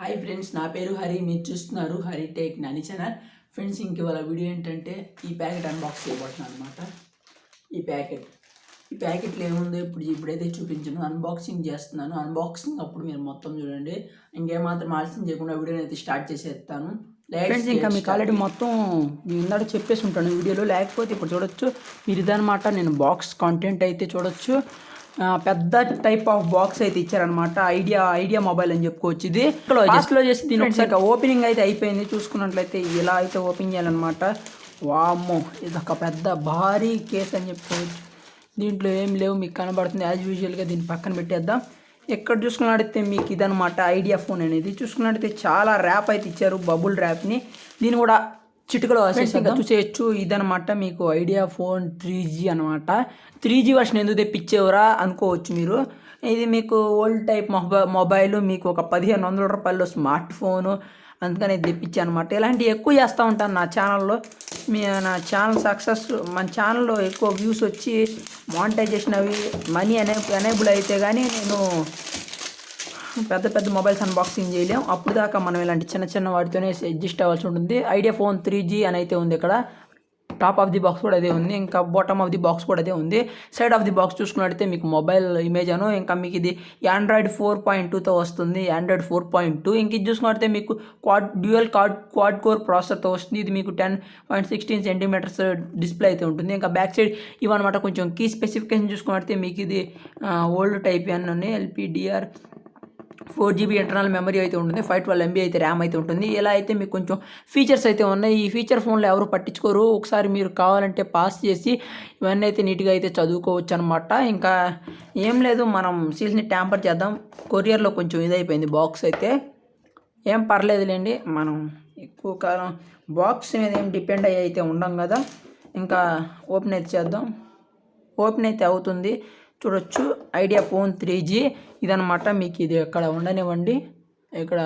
Hi friends, నా పేరు హరి. మీరు చూస్తున్నారు హరి టేక్ నని ఛానల్. ఫ్రెండ్స్, ఇంక ఇవాళ వీడియో ఏంటంటే ఈ ప్యాకెట్ అన్బాక్స్ చేయబోతున్నాను అనమాట. ఈ ప్యాకెట్లో ఏముందో ఇప్పుడైతే చూపించను, అన్బాక్సింగ్ చేస్తున్నాను. అన్బాక్సింగ్ అప్పుడు మీరు మొత్తం చూడండి. ఇంకేమాత్రం ఆలస్యం చేయకుండా వీడియోని అయితే స్టార్ట్ చేసేస్తాను. ఫ్రెండ్స్, ఇంకా మీకు ఆల్రెడీ మొత్తం ఇందాక చెప్పేసి ఉంటాను వీడియోలో, లేకపోతే ఇప్పుడు చూడొచ్చు మీరు. ఇదనమాట నేను బాక్స్ కంటెంట్ అయితే చూడొచ్చు. పెద్ద టైప్ ఆఫ్ బాక్స్ అయితే ఇచ్చారనమాట. ఐడియా మొబైల్ అని చెప్పుకోవచ్చు. ఇది లాస్ట్లో చేసి దీని ఒకసారి ఓపెనింగ్ అయితే అయిపోయింది. చూసుకున్నట్లయితే ఇలా అయితే ఓపెన్ చేయాలన్నమాట. వామ్మో, ఇది ఒక పెద్ద భారీ కేస్ అని చెప్పుకోవచ్చు. దీంట్లో ఏం లేవు, మీకు కనబడుతుంది యాజ్ యూజువల్గా. దీన్ని పక్కన పెట్టేద్దాం. ఎక్కడ చూసుకున్నట్టయితే మీకు ఇదనమాట ఐడియా ఫోన్ అనేది. చూసుకున్నట్టయితే చాలా ర్యాప్ అయితే ఇచ్చారు, బబుల్ ర్యాప్ని. దీన్ని కూడా చిటికలో చూసేయచ్చు. ఇదనమాట మీకు ఐడియా ఫోన్ 3G అనమాట. 3G వర్షన్ ఎందుకు తెప్పించేవరా అనుకోవచ్చు మీరు. ఇది మీకు ఓల్డ్ టైప్ మొబైల్, మీకు ఒక 1500 రూపాయల్లో స్మార్ట్ ఫోను, అందుకని తెప్పించాను అనమాట. ఇలాంటివి ఎక్కువ చేస్తూ ఉంటాను నా ఛానల్లో. నా ఛానల్ సక్సెస్, మన ఛానల్లో ఎక్కువ వ్యూస్ వచ్చి మానిటైజేషన్ అవి మనీ ఎనేబుల్ అయితే కానీ నేను పెద్ద మొబైల్స్ అన్బాక్సింగ్ చేయలేం. అప్పుడు దాకా మనం ఇలాంటి చిన్న వాటితోనే అడ్జస్ట్ అవ్వాల్సి ఉంటుంది. ఐడియా ఫోన్ 3G అని అయితే ఉంది ఇక్కడ. టాప్ ఆఫ్ ది బాక్స్ కూడా అదే ఉంది, ఇంకా బాటమ్ ఆఫ్ ది బాక్స్ కూడా అదే ఉంది. సైడ్ ఆఫ్ ది బాక్స్ చూసుకున్నట్టయితే మీకు మొబైల్ ఇమేజ్ అను, ఇంకా మీకు ఇది ఆండ్రాయిడ్ 4.2తో వస్తుంది. ఆండ్రాయిడ్ 4.2. ఇంక ఇది చూసుకున్నట్టయితే మీకు డ్యూయల్ క్వాడ్ కోర్ ప్రాసెసర్తో వస్తుంది. ఇది మీకు 10.16 సెంటీమీటర్స్ డిస్ప్లే అయితే ఉంటుంది. ఇంకా బ్యాక్ సైడ్ ఇవన్నమాట కొంచెం కీ స్పెసిఫికేషన్ చూసుకున్నట్టయితే మీకు ఇది ఓల్డ్ టైప్ అని LPDR 4GB ఇంటర్నల్ మెమరీ అయితే ఉంటుంది. 512MB అయితే ర్యామ్ అయితే ఉంటుంది. ఇలా అయితే మీకు కొంచెం ఫీచర్స్ అయితే ఉన్నాయి. ఈ ఫీచర్ ఫోన్లో ఎవరు పట్టించుకోరు. ఒకసారి మీరు కావాలంటే పాస్ చేసి ఇవన్నీ అయితే నీట్గా అయితే చదువుకోవచ్చు అనమాట. ఇంకా ఏం లేదు, మనం సీల్స్ని ట్యాంపర్ చేద్దాం. కొరియర్లో కొంచెం ఇదైపోయింది బాక్స్ అయితే. ఏం పర్లేదులేండి, మనం ఎక్కువ కాలం బాక్స్ మీద ఏం డిపెండ్ అయ్యి అయితే ఉండం కదా. ఇంకా ఓపెన్ అయితే చేద్దాం. ఓపెన్ అయితే అవుతుంది. చూడొచ్చు ఐడియా ఫోన్ 3G ఇదనమాట. మీకు ఇది ఎక్కడ ఉండనివ్వండి. ఇక్కడ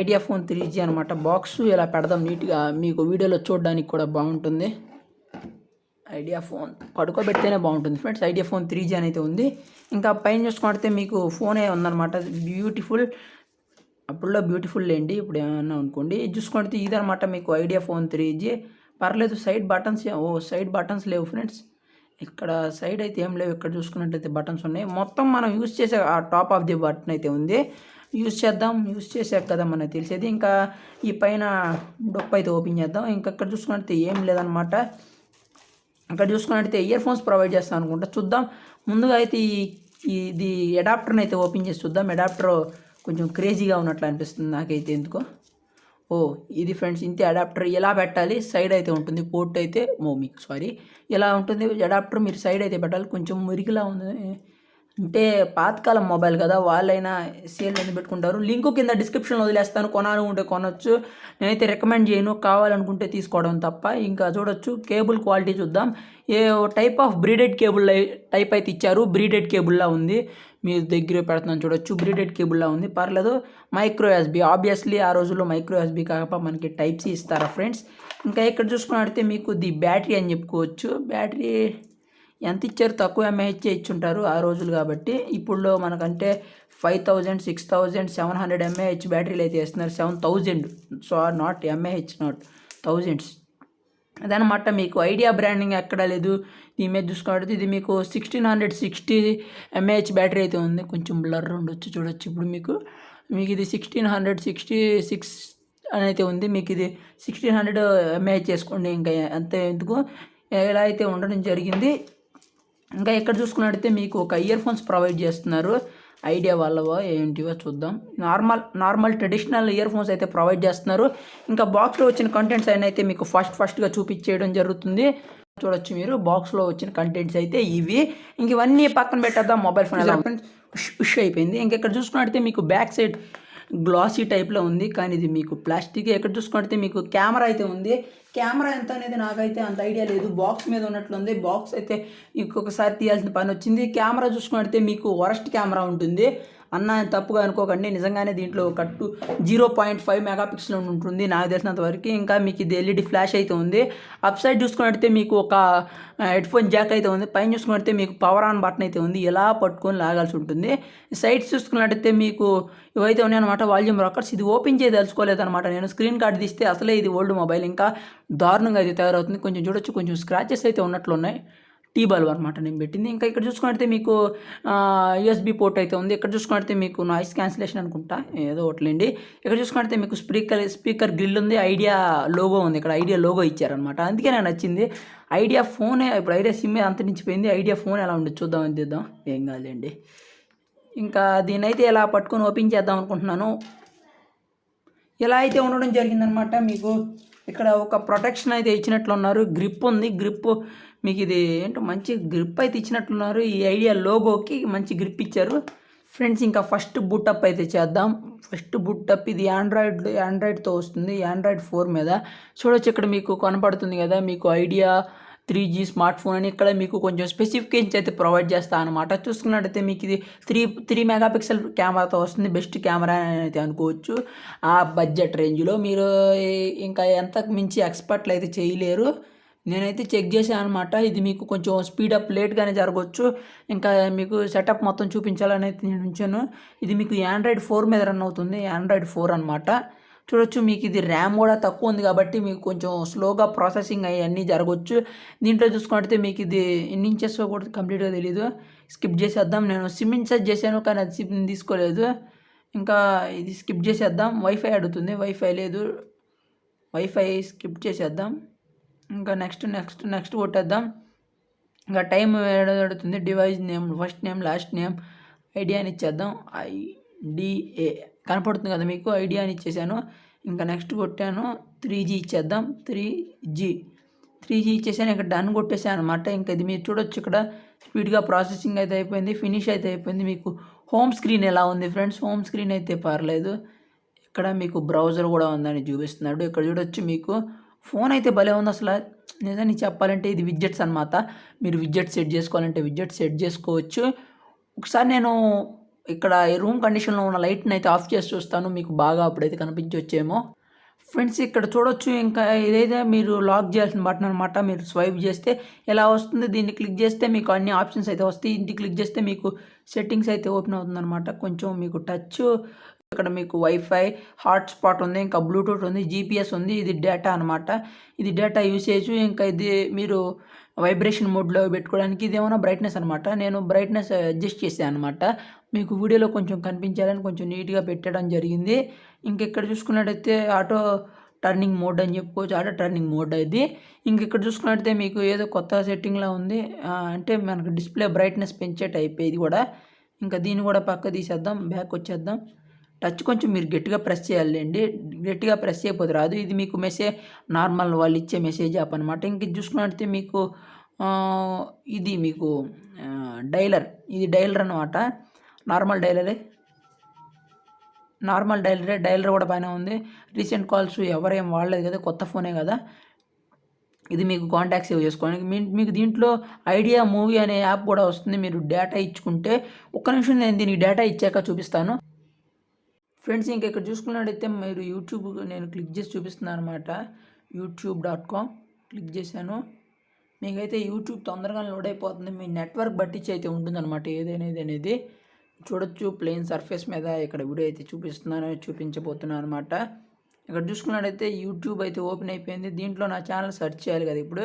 ఐడియా ఫోన్ 3G అనమాట. బాక్స్ ఇలా పెడదాం నీట్గా, మీకు వీడియోలో చూడడానికి కూడా బాగుంటుంది. ఐడియా ఫోన్ పడుకోబెడితేనే బాగుంటుంది ఫ్రెండ్స్. ఐడియా ఫోన్ 3G అని అయితే ఉంది. ఇంకా పైన చూసుకుంటే మీకు ఫోనే ఉందన్నమాట. బ్యూటిఫుల్, అప్పుడులో బ్యూటిఫుల్ లేండి, ఇప్పుడు ఏమన్నా అనుకోండి. ఇది చూసుకుంటే ఇదనమాట మీకు ఐడియా ఫోన్ 3G. పర్లేదు. సైడ్ బటన్స్ లేవు ఫ్రెండ్స్. ఇక్కడ సైడ్ అయితే ఏం లేవు. ఇక్కడ చూసుకున్నట్లయితే బటన్స్ ఉన్నాయి. మొత్తం మనం యూజ్ చేసే ఆ టాప్ ఆఫ్ ది బటన్ అయితే ఉంది. యూజ్ చేసాక కదా మనకు తెలిసేది. ఇంకా ఈ పైన డొప్ప అయితే ఓపెన్ చేద్దాం. ఇంకా ఇక్కడ చూసుకున్నట్లయితే ఏం లేదనమాట. అక్కడ చూసుకున్నట్లయితే ఇయర్ ఫోన్స్ ప్రొవైడ్ చేస్తాం అనుకుంటా. చూద్దాం. ముందుగా అయితే ఇది అడాప్టర్ని అయితే ఓపెన్ చేసి చూద్దాం. అడాప్టర్ కొంచెం క్రేజీగా ఉన్నట్లు అనిపిస్తుంది నాకైతే ఎందుకో. ఇది ఫ్రెండ్స్, ఇంతే అడాప్టర్. ఎలా పెట్టాలి, సైడ్ అయితే ఉంటుంది పోర్ట్ అయితే. ఇలా ఉంటుంది అడాప్టర్. మీరు సైడ్ అయితే పెట్టాలి. కొంచెం మురికిలా ఉంది అంటే పాతకాలం మొబైల్ కదా, వాళ్ళైనా సేల్ ఎందుకు పెట్టుకుంటారు. లింకు కింద డిస్క్రిప్షన్లో వదిలేస్తాను. కొనాలనుకుంటే కొనొచ్చు, నేనైతే రికమెండ్ చేయను. కావాలనుకుంటే తీసుకోవడం తప్ప. ఇంకా చూడొచ్చు కేబుల్ క్వాలిటీ చూద్దాం. ఏ type of braided cable type అయితే ఇచ్చారు. బ్రీడెడ్ కేబుల్లా ఉంది. మీరు దగ్గర పెడుతున్నాను చూడొచ్చు. బ్రీడెడ్ కేబుల్లా ఉంది, పర్లేదు. మైక్రో USB, ఆబ్వియస్లీ ఆ రోజుల్లో మైక్రో USB కాకపోతే మనకి Type-C ఇస్తారా ఫ్రెండ్స్. ఇంకా ఇక్కడ చూసుకున్నట్టయితే మీకు ది బ్యాటరీ అని చెప్పుకోవచ్చు. బ్యాటరీ ఎంత ఇచ్చారు, తక్కువ mAh ఇచ్చుంటారు ఆ రోజులు కాబట్టి. ఇప్పుడు మనకంటే 5000, 6000, 700 mAh బ్యాటరీలు అయితే వేస్తున్నారు. 7000, నాట్ mAh, నాట్ థౌజండ్స్. అదనమాట. మీకు ఐడియా బ్రాండింగ్ ఎక్కడ లేదు. ఇమేజ్ చూసుకున్నట్టు ఇది మీకు 1660 mAh బ్యాటరీ అయితే ఉంది. కొంచెం బ్లర్ ఉండొచ్చు చూడొచ్చు. ఇప్పుడు మీకు ఇది 1666 అని అయితే ఉంది. మీకు ఇది 1600 mAh చేసుకోండి. ఇంకా అంతే ఎందుకు, ఎలా అయితే ఉండడం జరిగింది. ఇంకా ఇక్కడ చూసుకున్నట్టయితే మీకు ఒక ఇయర్ ఫోన్స్ ప్రొవైడ్ చేస్తున్నారు. ఐడియా వాళ్ళవో ఏంటివో చూద్దాం. నార్మల్ ట్రెడిషనల్ ఇయర్ ఫోన్స్ అయితే ప్రొవైడ్ చేస్తున్నారు. ఇంకా బాక్స్లో వచ్చిన కంటెంట్స్ అయినా అయితే మీకు ఫస్ట్గా చూపించేయడం జరుగుతుంది. చూడొచ్చు మీరు. బాక్స్లో వచ్చిన కంటెంట్స్ అయితే ఇవి. ఇంక ఇవన్నీ పక్కన పెట్టేద్దాం. మొబైల్ ఫోన్ ఎలా ఉష్ అయిపోయింది. ఇంకెక్కడ చూసుకున్నట్టయితే మీకు బ్యాక్ సైడ్ గ్లాసీ టైప్లో ఉంది, కానీ ఇది మీకు ప్లాస్టిక్. ఎక్కడ చూసుకుంటే మీకు కెమెరా అయితే ఉంది. కెమెరా ఎంత అనేది నాకైతే అంత ఐడియా లేదు. బాక్స్ మీద ఉన్నట్లుంది. బాక్స్ అయితే ఇంకొకసారి తీయాల్సిన పని వచ్చింది. కెమెరా చూసుకుంటే మీకు వరస్ట్ కెమెరా ఉంటుంది. అన్న తప్పుగా అనుకోకండి, నిజంగానే దీంట్లో కట్టు 0.5 మెగాపిక్సెల్ ఉంటుంది నాకు తెలిసినంత వరకు. ఇంకా మీకు ఇది ఎల్ఈడి ఫ్లాష్ అయితే ఉంది. అప్ సైడ్ చూసుకున్నట్టయితే మీకు ఒక హెడ్ఫోన్ జాక్ అయితే ఉంది. పైన చూసుకున్నట్టయితే మీకు పవర్ ఆన్ బటన్ అయితే ఉంది, ఎలా పట్టుకొని లాగాల్సి ఉంటుంది. సైడ్స్ చూసుకున్నట్టయితే మీకు ఇవైతే ఉన్నాయన్నమాట, వాల్యూమ్ రాకర్స్. ఇది ఓపెన్ చేయదలుచుకోలేదన్నమాట నేను. స్క్రీన్ కార్డ్ తీస్తే అసలే ఇది ఓల్డ్ మొబైల్, ఇంకా దారుణంగా అయితే తయారవుతుంది. కొంచెం చూడొచ్చు, కొంచెం స్క్రాచెస్ అయితే ఉన్నట్లు ఉన్నాయి. టీ బల్బ్ అనమాట నేను పెట్టింది. ఇంకా ఇక్కడ చూసుకున్నట్టయితే మీకు యూఎస్బీ పోర్ట్ అయితే ఉంది. ఇక్కడ చూసుకున్నట్టయితే మీకు నాయిస్ క్యాన్సిలేషన్ అనుకుంటా, ఏదో ఒకటిలేండి. ఇక్కడ చూసుకున్నట్టయితే మీకు స్పీకర్ గ్రిల్ ఉంది, ఐడియా లోగో ఉంది. ఇక్కడ ఐడియా లోగో ఇచ్చారనమాట, అందుకే నాకు నచ్చింది. ఐడియా ఫోనే, ఇప్పుడు ఐడియా సిమ్ అంతరించిపోయింది, ఐడియా ఫోన్ ఎలా ఉండదు చూద్దామని తీద్దాం, ఏం కాదులేండి. ఇంకా దీని అయితే ఎలా పట్టుకొని ఓపెన్ చేద్దాం అనుకుంటున్నాను. ఇలా అయితే ఉండడం జరిగిందనమాట. మీకు ఇక్కడ ఒక ప్రొటెక్షన్ అయితే ఇచ్చినట్లున్నారు, గ్రిప్ ఉంది. గ్రిప్ మీకు ఇది ఏంటో మంచి గ్రిప్ అయితే ఇచ్చినట్లున్నారు. ఈ ఐడియా లోగోకి మంచి గ్రిప్ ఇచ్చారు ఫ్రెండ్స్. ఇంకా ఫస్ట్ బూటప్ అయితే చేద్దాం. ఫస్ట్ బూటప్ ఇది ఆండ్రాయిడ్తో వస్తుంది, ఆండ్రాయిడ్ 4 మీద. చూడొచ్చు ఇక్కడ మీకు కనపడుతుంది కదా, మీకు ఐడియా 3G స్మార్ట్ ఫోన్ అని. ఇక్కడ మీకు కొంచెం స్పెసిఫికేషన్స్ అయితే ప్రొవైడ్ చేస్తా అనమాట. చూసుకున్నట్టయితే మీకు ఇది 3 మెగాపిక్సెల్ కెమెరాతో వస్తుంది, బెస్ట్ కెమెరా అని అయితే అనుకోవచ్చు. ఆ బడ్జెట్ రేంజ్లో మీరు ఇంకా ఎంతకు మించి ఎక్స్పర్ట్లు అయితే చేయలేరు. నేనైతే చెక్ చేశాను అనమాట. ఇది మీకు కొంచెం స్పీడప్ లేట్గానే జరగవచ్చు. ఇంకా మీకు సెటప్ మొత్తం చూపించాలని అయితే నేను ఉంచాను. ఇది మీకు ఆండ్రాయిడ్ 4 మీద రన్ అవుతుంది, ఆండ్రాయిడ్ 4 అనమాట. చూడొచ్చు మీకు ఇది ర్యామ్ కూడా తక్కువ ఉంది కాబట్టి మీకు కొంచెం స్లోగా ప్రాసెసింగ్ అవన్నీ జరగవచ్చు. దీంట్లో చూసుకుంటే మీకు ఇది ఎన్ని ఇంచెస్ కూడా కంప్లీట్గా తెలియదు, స్కిప్ చేసేద్దాం. నేను సిమ్ ఇన్సర్ట్ చేశాను కానీ అది సిమ్ తీసుకోలేదు. ఇంకా ఇది స్కిప్ చేసేద్దాం. వైఫై అడుగుతుంది, వైఫై లేదు, వైఫై స్కిప్ చేసేద్దాం. ఇంకా నెక్స్ట్ కొట్టేద్దాం. ఇంకా టైం అడుగుతుంది. Device name, first name, last name, idea అని ఇచ్చేద్దాం. ఐడిఏ కనపడుతుంది కదా మీకు, ఐడియా అని ఇచ్చేసాను. ఇంకా నెక్స్ట్ కొట్టాను, 3G ఇచ్చేద్దాం. 3G ఇచ్చేసాను. ఇక్కడ డన్ కొట్టేసాను అనమాట. ఇంకా ఇది మీరు చూడొచ్చు, ఇక్కడ స్పీడ్గా ప్రాసెసింగ్ అయితే అయిపోయింది, ఫినిష్ అయితే అయిపోయింది. మీకు హోమ్ స్క్రీన్ ఎలా ఉంది ఫ్రెండ్స్? హోమ్ స్క్రీన్ అయితే పర్లేదు. ఇక్కడ మీకు బ్రౌజర్ కూడా ఉందని చూపిస్తున్నాడు. ఇక్కడ చూడొచ్చు మీకు ఫోన్ అయితే భలే ఉంది అసలు. నిజాన్ని చెప్పాలంటే ఇది విడ్జెట్స్ అనమాట. మీరు విడ్జెట్ సెట్ చేసుకోవాలంటే విడ్జెట్ సెట్ చేసుకోవచ్చు. ఒకసారి నేను ఇక్కడ రూమ్ కండిషన్లో ఉన్న లైట్ని అయితే ఆఫ్ చేసి చూస్తాను, మీకు బాగా అప్పుడైతే కనిపించవచ్చేమో ఫ్రెండ్స్. ఇక్కడ చూడొచ్చు. ఇంకా ఇదైతే మీరు లాక్ చేయాల్సిన బటన్ అనమాట. మీరు స్వైప్ చేస్తే ఎలా వస్తుంది, దీన్ని క్లిక్ చేస్తే మీకు అన్ని ఆప్షన్స్ అయితే వస్తాయి. ఇంటి క్లిక్ చేస్తే మీకు సెట్టింగ్స్ అయితే ఓపెన్ అవుతుంది అనమాట. కొంచెం మీకు టచ్, ఇక్కడ మీకు వైఫై, హాట్స్పాట్ ఉంది, ఇంకా బ్లూటూత్ ఉంది, జీపీఎస్ ఉంది. ఇది డేటా అనమాట, ఇది డేటా యూసేజ్. ఇంకా ఇది మీరు వైబ్రేషన్ మోడ్లో పెట్టుకోవడానికి. ఇది ఏమైనా బ్రైట్నెస్ అనమాట, నేను బ్రైట్నెస్ అడ్జస్ట్ చేశాను అనమాట. మీకు వీడియోలో కొంచెం కనిపించాలని కొంచెం నీట్గా పెట్టడం జరిగింది. ఇంక ఇక్కడ చూసుకున్నట్టయితే ఆటో టర్నింగ్ మోడ్ అని చెప్పుకోవచ్చు, ఆటో టర్నింగ్ మోడ్ ఇది. ఇంక ఇక్కడ చూసుకున్నట్టయితే మీకు ఏదో కొత్త సెట్టింగ్లా ఉంది, అంటే మనకు డిస్ప్లే బ్రైట్నెస్ పెంచే టైప్ ఇది కూడా. ఇంకా దీన్ని కూడా పక్క తీసేద్దాం, బ్యాక్ వచ్చేద్దాం. టచ్ కొంచెం మీరు గట్టిగా ప్రెస్ చేయాలండి, గట్టిగా ప్రెస్ చేయకపోతే రాదు. ఇది మీకు మెసేజ్, నార్మల్ వాళ్ళు ఇచ్చే మెసేజ్ యాప్ అనమాట. ఇంక చూసుకున్నట్టయితే మీకు ఇది మీకు డైలర్, ఇది డైలర్ అనమాట. నార్మల్ డైలర్ కూడా పైన ఉంది. రీసెంట్ కాల్స్ ఎవరేం వాడలేదు కదా, కొత్త ఫోనే కదా. ఇది మీకు కాంటాక్ట్ సేవ్ చేసుకోవడానికి. మీకు దీంట్లో ఐడియా మూవీ అనే యాప్ కూడా వస్తుంది. మీరు డేటా ఇచ్చుకుంటే, ఒక్క నిమిషం నేను దీనికి డేటా ఇచ్చాక చూపిస్తాను ఫ్రెండ్స్. ఇంకా ఇక్కడ చూసుకున్నట్టయితే మీరు యూట్యూబ్ నేను క్లిక్ చేసి చూపిస్తున్నాను అనమాట. youtube.com క్లిక్ చేశాను. మీకైతే యూట్యూబ్ తొందరగా లోడ్ అయిపోతుంది, మీ నెట్వర్క్ బట్టించి అయితే ఉంటుందన్నమాట ఏదైనా అనేది. చూడొచ్చు ప్లెయిన్ సర్ఫేస్ మీద ఇక్కడ వీడియో అయితే చూపించబోతున్నాను అనమాట. ఇక్కడ చూసుకున్నట్టయితే యూట్యూబ్ అయితే ఓపెన్ అయిపోయింది. దీంట్లో నా ఛానల్ సెర్చ్ చేయాలి కదా, ఇప్పుడు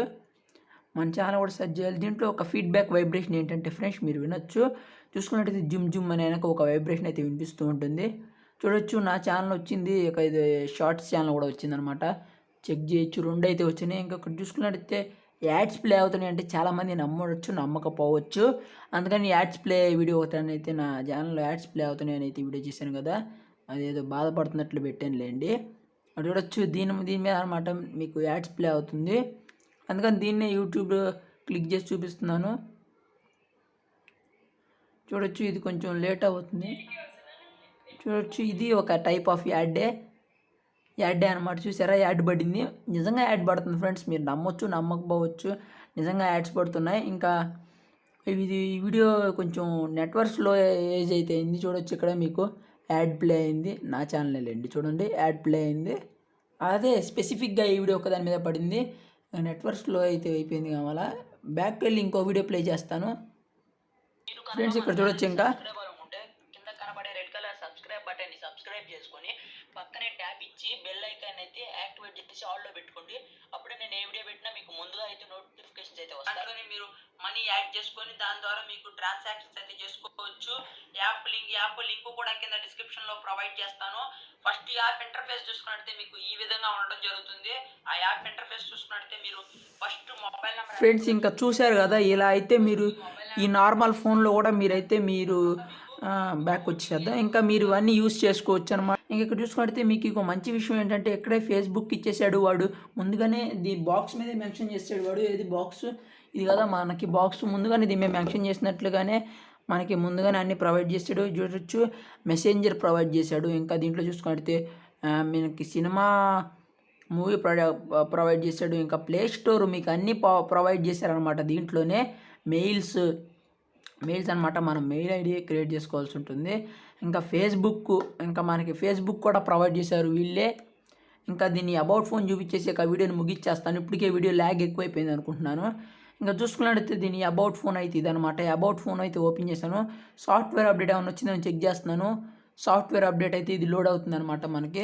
మన ఛానల్ కూడా సెర్చ్ చేయాలి. దీంట్లో ఒక ఫీడ్బ్యాక్ వైబ్రేషన్ ఏంటంటే ఫ్రెండ్స్ మీరు వినొచ్చు. చూసుకున్నట్టయితే జుమ్ అనే ఒక వైబ్రేషన్ అయితే వినిపిస్తూ ఉంటుంది. చూడొచ్చు నా ఛానల్ వచ్చింది, ఇక ఇది షార్ట్స్ ఛానల్ కూడా వచ్చిందనమాట. చెక్ చేయొచ్చు, 2 అయితే వచ్చినాయి. ఇంకొకటి చూసుకున్నట్టయితే యాడ్స్ ప్లే అవుతున్నాయి అంటే చాలామంది నమ్మవచ్చు, నమ్మకపోవచ్చు. అందుకని యాడ్స్ ప్లే వీడియో ఒకటి అయితే నా ఛానల్లో యాడ్స్ ప్లే అవుతున్నాయి అని అయితే వీడియో చేశాను కదా, అదేదో బాధపడుతున్నట్లు పెట్టానులేండి. చూడొచ్చు దీని మీద అనమాట మీకు యాడ్స్ ప్లే అవుతుంది. అందుకని దీన్నే యూట్యూబ్ క్లిక్ చేసి చూపిస్తున్నాను. చూడొచ్చు ఇది కొంచెం లేట్ అవుతుంది. చూడొచ్చు ఇది ఒక టైప్ ఆఫ్ యాడే అనమాట. చూసారా, యాడ్ పడింది. నిజంగా యాడ్ పడుతుంది ఫ్రెండ్స్, మీరు నమ్మొచ్చు నమ్మకపోవచ్చు, నిజంగా యాడ్స్ పడుతున్నాయి. ఇంకా ఇది ఈ వీడియో కొంచెం నెట్వర్క్స్లో ఏజ్ అయితే అయింది. చూడొచ్చు ఇక్కడ మీకు యాడ్ ప్లే అయింది. నా ఛానల్ అండి, చూడండి యాడ్ ప్లే అయింది. అదే స్పెసిఫిక్గా ఈ వీడియో ఒకదాని మీద పడింది. నెట్వర్క్స్లో అయితే అయిపోయింది. కావాలా బ్యాక్ వెళ్ళి ఇంకో వీడియో ప్లే చేస్తాను ఫ్రెండ్స్. ఇక్కడ చూడొచ్చు ఇంకా కింద కనబడే రెడ్ కలర్ సబ్స్క్రైబ్ బటన్ని సబ్స్క్రైబ్ చేసుకొని పక్కనే ట్యాప్ ఇచ్చి బెల్ ఐకాన్ అయితే యాక్టివేట్ చేసి ఆల్లో పెట్టుకోండి. అప్పుడే నేను ఏ వీడియో పెట్టినా మీకు ముందుగా అయితే నోటిఫికేషన్స్ అయితే వస్తాయి. దాంట్లోనే మీరు మనీ యాడ్ చేసుకొని దాని ద్వారా మీకు ట్రాన్సాక్షన్స్ అయితే చేసుకోవచ్చు. యాప్ లింక్ కూడా కింద డిస్క్రిప్షన్ లో ప్రొవైడ్ చేస్తాను. ఫస్ట్ యాప్ ఇంటర్ఫేస్ చూసుకున్నట్టే మీకు ఈ విధంగా ఉండడం జరుగుతుంది. ఆ యాప్ ఇంటర్ఫేస్ చూసుకున్నట్టే మీరు ఫస్ట్ మొబైల్ నెంబర్ ఫ్రెండ్స్ ఇంకా చూశారు కదా. ఇలా అయితే మీరు ఈ నార్మల్ ఫోన్లో కూడా మీరైతే మీరు బ్యాక్ వచ్చేద్దాం. ఇంకా మీరు అన్నీ యూస్ చేసుకోవచ్చు అనమాట. ఇంక ఇక్కడ చూసుకుంటే మీకు ఇంకో మంచి విషయం ఏంటంటే ఇక్కడే ఫేస్బుక్ ఇచ్చేసాడు వాడు. ముందుగానే ది బాక్స్ మీదే మెన్షన్ చేసాడు వాడు. ఏది బాక్స్ ఇది కదా మనకి బాక్స్ ముందుగానే దీని మీద మెన్షన్ చేసినట్లుగానే మనకి ముందుగానే అన్ని ప్రొవైడ్ చేసాడు. చూడొచ్చు మెసెంజర్ ప్రొవైడ్ చేశాడు. ఇంకా దీంట్లో చూసుకుంటే మనకి సినిమా మూవీ ప్రొవైడ్ చేశాడు. ఇంకా ప్లే స్టోర్ మీకు అన్నీ ప్రొవైడ్ చేశారనమాట. దీంట్లోనే మెయిల్స్ అనమాట. మనం మెయిల్ ఐడి క్రియేట్ చేసుకోవాల్సి ఉంటుంది. ఇంకా ఇంకా మనకి ఫేస్బుక్ కూడా ప్రొవైడ్ చేశారు వీళ్ళే. ఇంకా దీన్ని అబౌట్ ఫోన్ చూపించేసి ఒక వీడియోని ముగిచ్చేస్తాను. ఇప్పటికే వీడియో ల్యాగ్ ఎక్కువైపోయింది అనుకుంటున్నాను. ఇంకా చూసుకున్నట్టయితే దీని అబౌట్ ఫోన్ అయితే ఇదనమాట. అబౌట్ ఫోన్ అయితే ఓపెన్ చేశాను. సాఫ్ట్వేర్ అప్డేట్ ఏమైనా వచ్చిందని చెక్ చేస్తున్నాను. సాఫ్ట్వేర్ అప్డేట్ అయితే ఇది లోడ్ అవుతుంది అనమాట. మనకి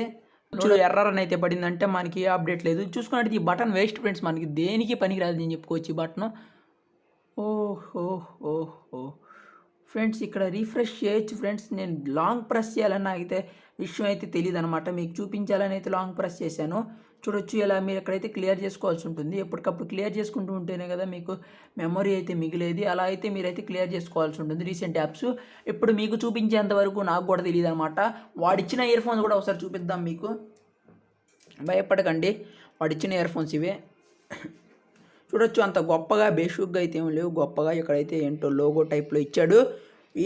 ఎర్రర్ అని అయితే పడిందంటే మనకి అప్డేట్ లేదు. చూసుకున్నట్టు ఈ బటన్ వేస్ట్ ఫ్రెండ్స్, మనకి దేనికి పనికిరాదు నేను చెప్పుకోవచ్చు ఈ బటన్. ఓహో ఫ్రెండ్స్ ఇక్కడ రీఫ్రెష్ చేయొచ్చు ఫ్రెండ్స్. నేను లాంగ్ ప్రెస్ చేయాలని నాకైతే విషయం అయితే తెలియదు అనమాట. మీకు చూపించాలని అయితే లాంగ్ ప్రెస్ చేశాను. చూడొచ్చు ఇలా మీరు ఎక్కడైతే క్లియర్ చేసుకోవాల్సి ఉంటుంది. ఎప్పటికప్పుడు క్లియర్ చేసుకుంటూ ఉంటేనే కదా మీకు మెమొరీ అయితే మిగిలేది. అలా అయితే మీరైతే క్లియర్ చేసుకోవాల్సి ఉంటుంది రీసెంట్ యాప్స్. ఇప్పుడు మీకు చూపించేంత వరకు నాకు కూడా తెలియదు అనమాట. వాడిచ్చిన ఇయర్ ఫోన్స్ కూడా ఒకసారి చూపిద్దాం మీకు. భయపడకండి, వాడిచ్చిన ఇయర్ ఫోన్స్ ఇవే. చూడొచ్చు అంత గొప్పగా బేషుగ్గా అయితే ఏం లేవు. గొప్పగా ఇక్కడైతే ఏంటో లోగో టైప్లో ఇచ్చాడు.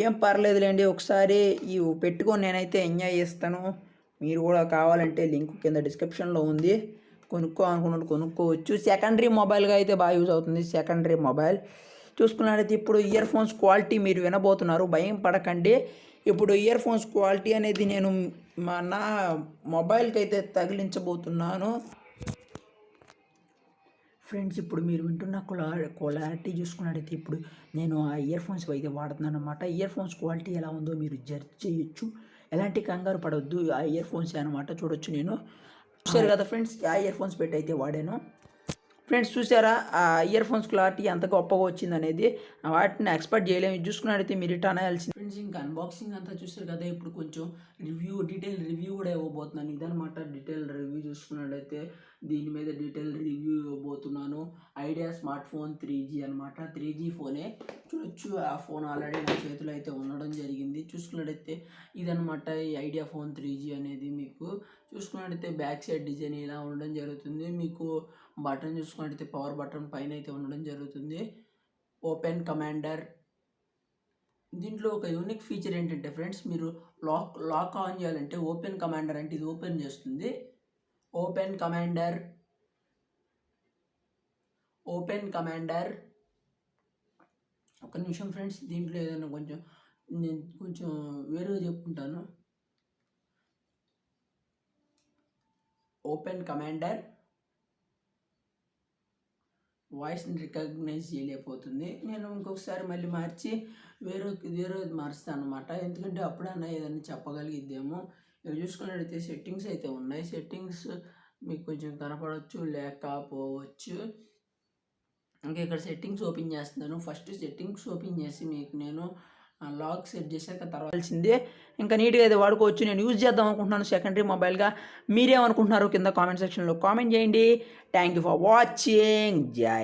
ఏం పర్లేదులేండి, ఒకసారి ఇవి పెట్టుకొని నేనైతే ఎంజాయ్ చేస్తాను. మీరు కూడా కావాలంటే లింక్ కింద డిస్క్రిప్షన్లో ఉంది. కొనుక్కోవాలనుకున్నట్టు కొనుక్కోవచ్చు. సెకండరీ మొబైల్గా అయితే బాగా యూజ్ అవుతుంది. సెకండరీ మొబైల్ చూసుకున్నట్లయితే ఇప్పుడు ఇయర్ ఫోన్స్ క్వాలిటీ మీరు వినబోతున్నారు. భయం పడకండి. ఇప్పుడు ఇయర్ ఫోన్స్ క్వాలిటీ అనేది నేను నా మొబైల్కి అయితే తగిలించబోతున్నాను ఫ్రెండ్స్. ఇప్పుడు మీరు వింటున్న క్వాలిటీ చూసుకున్నట్టయితే ఇప్పుడు నేను ఆ ఇయర్ ఫోన్స్ అయితే వాడుతున్నాను అనమాట. ఇయర్ ఫోన్స్ క్వాలిటీ ఎలా ఉందో మీరు జడ్జ్ చేయొచ్చు. ఎలాంటి కంగారు పడవద్దు. ఆ ఇయర్ ఫోన్స్ అనమాట. చూడొచ్చు నేను చూసారు కదా ఫ్రెండ్స్, ఆ ఇయర్ ఫోన్స్ పెట్టి అయితే వాడాను ఫ్రెండ్స్. చూసారా ఆ ఇయర్ ఫోన్స్ క్లారిటీ ఎంత గొప్పగా వచ్చింది అనేది. వాటిని ఎక్స్పెక్ట్ చేయలేము. చూసుకున్నట్టయితే మీరు రిటర్న్ అయ్యాల్సింది ఫ్రెండ్స్. ఇంకా అన్బాక్సింగ్ అంతా చూసారు కదా. ఇప్పుడు కొంచెం డీటెయిల్ రివ్యూ కూడా ఇవ్వబోతున్నాను. ఇదనమాట డీటెయిల్ రివ్యూ. చూసుకున్నట్టయితే దీని మీద డీటెయిల్ రివ్యూ ఇవ్వబోతున్నాను. ఐడియా స్మార్ట్ ఫోన్ 3G అనమాట. 3G ఫోనే. చూడొచ్చు ఆ ఫోన్ ఆల్రెడీ నా చేతిలో అయితే ఉండడం జరిగింది. చూసుకున్నట్టయితే ఇదనమాట ఈ ఐడియా ఫోన్ 3G అనేది. మీకు చూసుకున్నట్టయితే బ్యాక్ సైడ్ డిజైన్ ఇలా ఉండడం జరుగుతుంది. మీకు బటన్ చూసుకున్నట్టయితే పవర్ బటన్ పైన అయితే ఉండడం జరుగుతుంది. Open commander. దీంట్లో ఒక యూనిక్ ఫీచర్ ఏంటంటే ఫ్రెండ్స్, మీరు లాక్ ఆన్ చేయాలంటే ఓపెన్ కమాండర్ అంటే ఇది ఓపెన్ చేస్తుంది. ఓపెన్ కమాండర్ ఒక నిమిషం ఫ్రెండ్స్. దీంట్లో ఏదైనా నేను కొంచెం వేరుగా చెప్పుకుంటాను. ఓపెన్ కమాండర్ వాయిస్ని రికగ్నైజ్ చేయలేకపోతుంది. నేను ఇంకొకసారి మళ్ళీ మార్చి వేరే మారుస్తాను అనమాట. ఎందుకంటే అప్పుడన్నా ఏదైనా చెప్పగలిగిద్దేమో. ఇక్కడ చూసుకున్నట్టయితే సెట్టింగ్స్ అయితే ఉన్నాయి. సెట్టింగ్స్ మీకు కొంచెం కనపడవచ్చు లేకపోవచ్చు. ఇంకా ఇక్కడ సెట్టింగ్స్ ఓపెన్ చేస్తున్నాను. ఫస్ట్ సెట్టింగ్స్ ఓపెన్ చేసి మీకు నేను లాక్ సెట్ చేశాక తర్వాల్సిందే ఇంకా నీట్గా అయితే వాడుకోవచ్చు. నేను యూజ్ చేద్దాం అనుకుంటున్నాను సెకండరీ మొబైల్గా. మీరేమనుకుంటున్నారు కింద కామెంట్ సెక్షన్లో కామెంట్ చేయండి. Thank you for watching. జై